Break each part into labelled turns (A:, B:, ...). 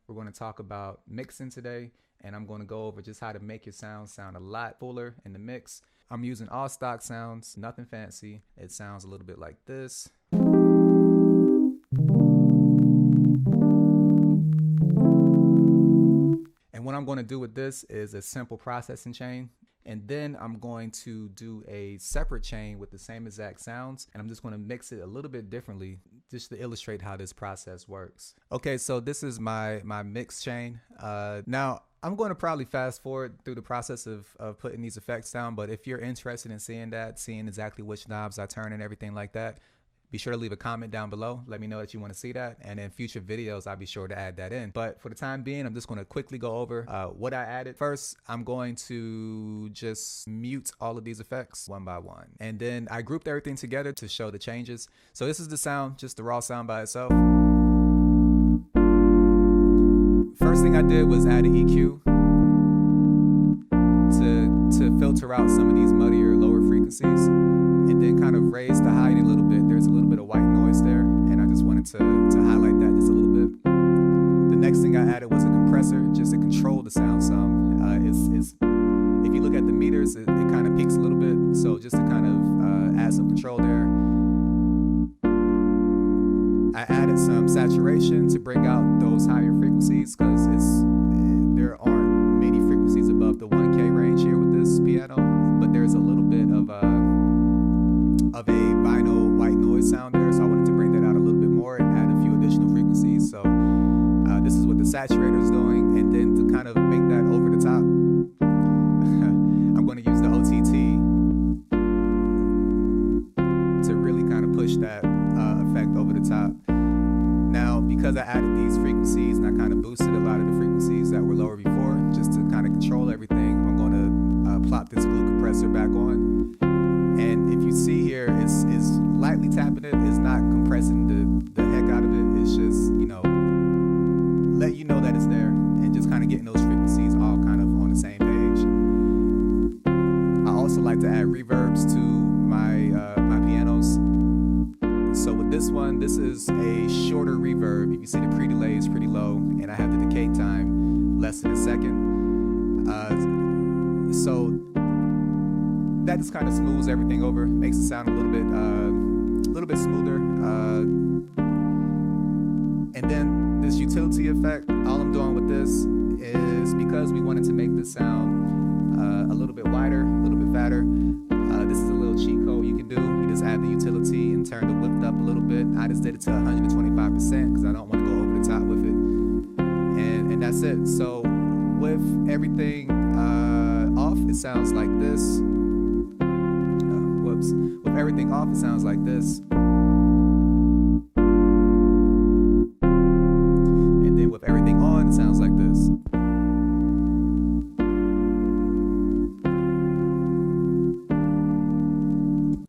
A: We're going to talk about mixing today, and I'm going to go over just how to make your sound a lot fuller in the mix. I'm using all stock sounds, nothing fancy. It sounds a little bit like this. And what I'm going to do with this is a simple processing chain. And then I'm going to do a separate chain with the same exact sounds. And I'm just going to mix it a little bit differently just to illustrate how this process works. Okay, so this is my mix chain. Now, I'm going to probably fast forward through the process of putting these effects down. But if you're interested in seeing exactly which knobs I turn and everything like that, be sure to leave a comment down below. Let me know that you want to see that. And in future videos, I'll be sure to add that in. But for the time being, I'm just going to quickly go over what I added. First, I'm going to just mute all of these effects one by one. And then I grouped everything together to show the changes. So this is the sound, just the raw sound by itself. First thing I did was add an EQ to filter out some of these muddier lower frequencies, and then kind of raise the height a little bit. There's a little bit of white noise there, and I just wanted to highlight that just a little bit. The next thing I added was a compressor just to control the sound some. If you look at the meters, it kind of peaks a little bit, so just to kind of add some control there. I added some saturation to bring out those higher frequencies because there aren't many frequencies above the 1K range here with this piano, but there's a little bit of a vinyl white noise sound there, so I wanted to bring that out a little bit more and add a few additional frequencies. So this is what the saturator is doing, and then to kind of make that over the top, I'm going to use the OTT to really kind of push that effect over the top. Now, because I added these frequencies and I kind of boosted a lot of the frequencies that were lower before, just to kind of control everything, I'm going to plop this glue compressor back on. And if you see here, it's lightly tapping it. It's not compressing the heck out of it. It's just, let you know that it's there and just kind of getting those frequencies all kind of on the same page. I also like to add reverbs to my pianos. So with this one, this is a shorter reverb. If you see the pre-delay is pretty low, and I have the decay time less than a second. So that just kind of smooths everything over, makes it sound a little bit smoother. And then this utility effect, all I'm doing with this is because we wanted to make this sound a little bit wider, a little bit fatter. This is a little cheat code you can do. You just add the utility and turn the width up a little bit. I just did it to 125% because I don't want to go over the top with it. And that's it. So with everything off, it sounds like this. With everything off, it sounds like this. And then with everything on, it sounds like this.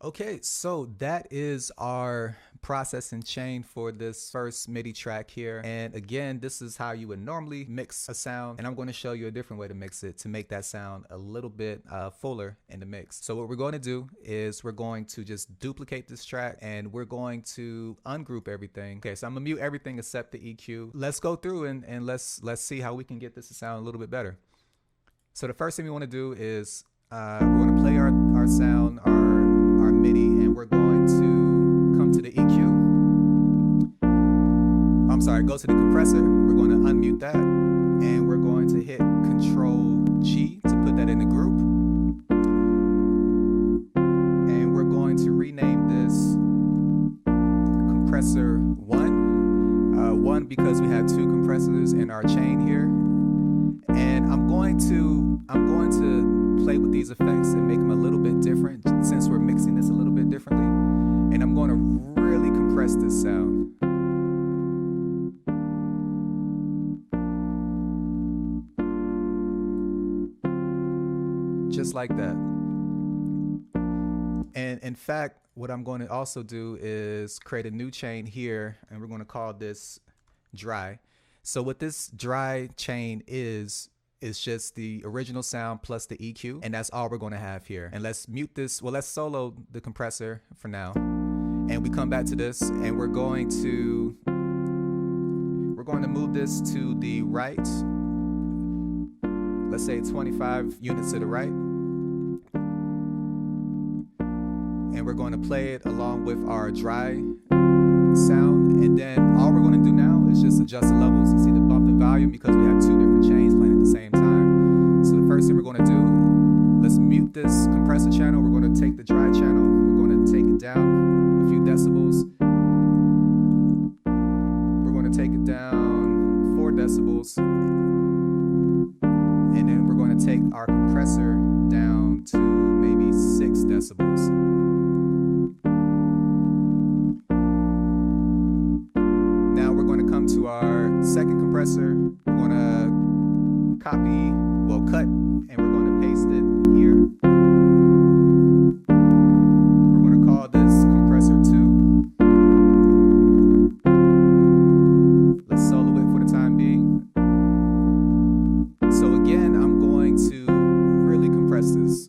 A: Okay, so that is our processing chain for this first MIDI track here. And again, this is how you would normally mix a sound. And I'm going to show you a different way to mix it to make that sound a little bit fuller in the mix. So what we're going to do is we're going to just duplicate this track and we're going to ungroup everything. Okay, so I'm gonna mute everything except the EQ. Let's go through and let's see how we can get this to sound a little bit better. So the first thing we want to do is we're going to play our sound, our MIDI, and we're going to come to the EQ. I'm sorry, go to the compressor. We're going to unmute that, and we're going to hit Control G to put that in the group. And we're going to rename this compressor 1. 1 because we have 2 compressors in our chain here. And I'm going to play with these effects and make them a little bit different since we're mixing this a little bit differently. And I'm going to really compress this sound. Just like that. And in fact, what I'm going to also do is create a new chain here, and we're going to call this dry. So what this dry chain is just the original sound plus the EQ, and that's all we're going to have here. And let's mute this. Well, let's solo the compressor for now, and we come back to this, and we're going to going to move this to the right. Let's say 25 units to the right. And we're going to play it along with our dry sound. And then all we're going to do now is just adjust the levels. You see the bump in volume because we have two different chains playing at the same time. So the first thing we're going to do, let's mute this compressor channel. We're going to take the dry channel. We're going to take it down a few decibels. We're going to take it down 4 decibels. And then we're going to take our compressor down to maybe 6 decibels. Now we're going to come to our second compressor. We're going to cut, and we're going to paste it here. We're going to call this compressor 2. Let's solo it for the time being. So again, I'm going to really compress this.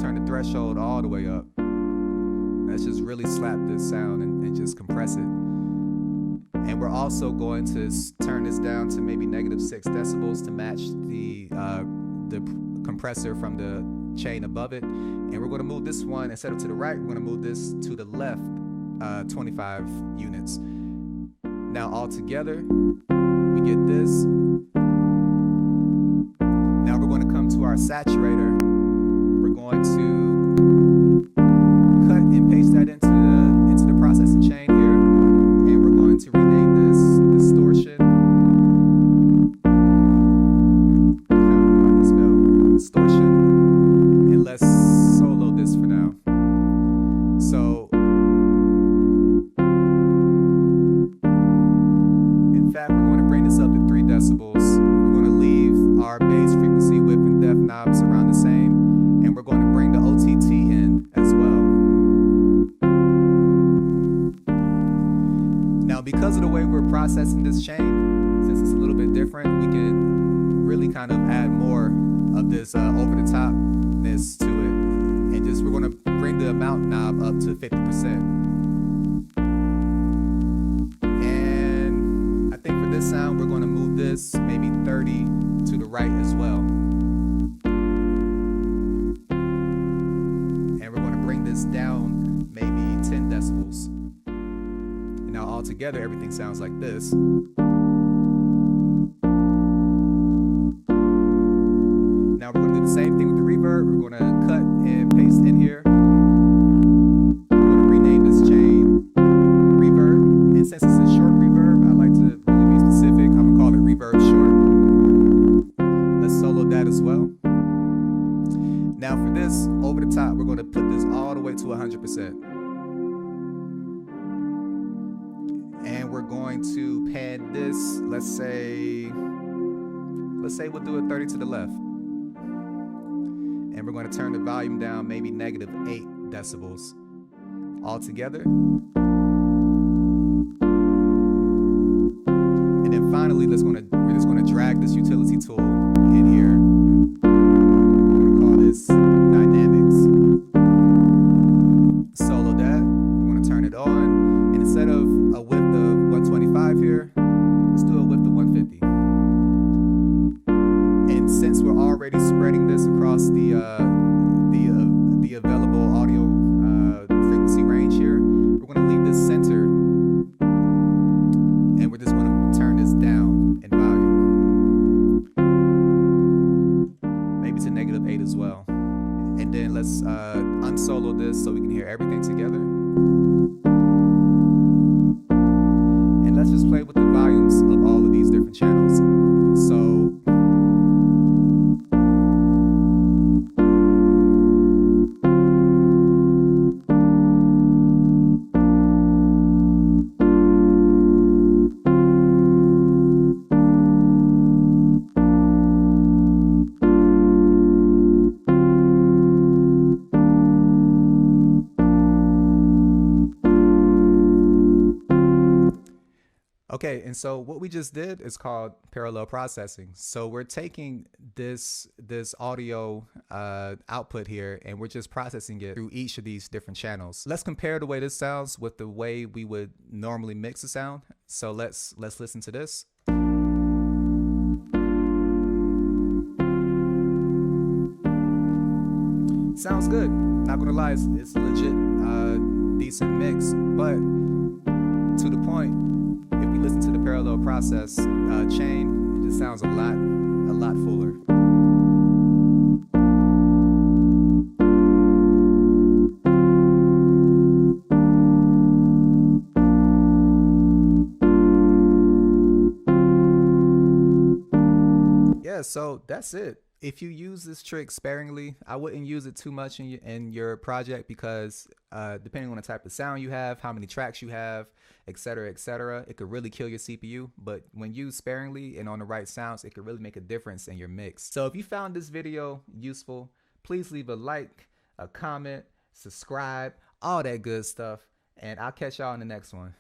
A: Turn the threshold all the way up. Let's just really slap this sound and just compress it. And we're also going to turn this down to maybe -6 decibels to match the compressor from the chain above it. And we're going to move this one, instead of to the right, we're going to move this to the left 25 units. Now all together, we get this. Now we're going to come to our saturator. We're going to cut and paste that into the processing chain here. And we're going to rename this distortion. Distortion. And let's solo this for now. So in fact, we're going to bring this up to 3 decibels. We're going to leave our bass frequency, width, and depth knobs around the same. And we're going to bring the OTT in as well. Now, because of the way we're processing this chain, since it's a little bit different, we can really kind of add more of this over-the-topness to it. And we're going to bring the amount knob up to 50%. And I think for this sound, we're going to move this maybe 30 to the right as well. And we're going to bring this down maybe 10 decibels. And now all together, everything sounds like this. Now we're going to do the same thing with the reverb. We're going to cut and paste in here. We're going to rename this chain reverb. And since it's a short reverb, I like to really be specific. I'm going to call it reverb short. Let's solo that as well. Now for this, over the top, we're going to put this all the way to 100%. And we're going to pan this, let's say we'll do it 30 to the left. And we're going to turn the volume down maybe -8 decibels. All together. And then finally, we're just going to drag this utility tool in here. We're going to call this Dynamics. Solo that. We're going to turn it on. And instead of a width of 125 here, let's do a width of 150. And since we're already spreading this across the available audio frequency range here, we're going to leave this centered. And we're just going to turn this down in volume. Maybe to -8 as well. And then let's unsolo this so we can hear everything together. And let's just play with the volumes of all of these different channels. So okay, and so what we just did is called parallel processing. So we're taking this audio output here, and we're just processing it through each of these different channels. Let's compare the way this sounds with the way we would normally mix a sound. So let's listen to this. Sounds good. Not gonna lie, it's legit decent mix, but to the point, if we listen to the parallel process chain, it just sounds a lot fuller. Yeah, so that's it. If you use this trick sparingly, I wouldn't use it too much in your project because depending on the type of sound you have, how many tracks you have, etc., it could really kill your CPU. But when used sparingly and on the right sounds, it could really make a difference in your mix. So if you found this video useful, please leave a like, a comment, subscribe, all that good stuff, and I'll catch y'all in the next one.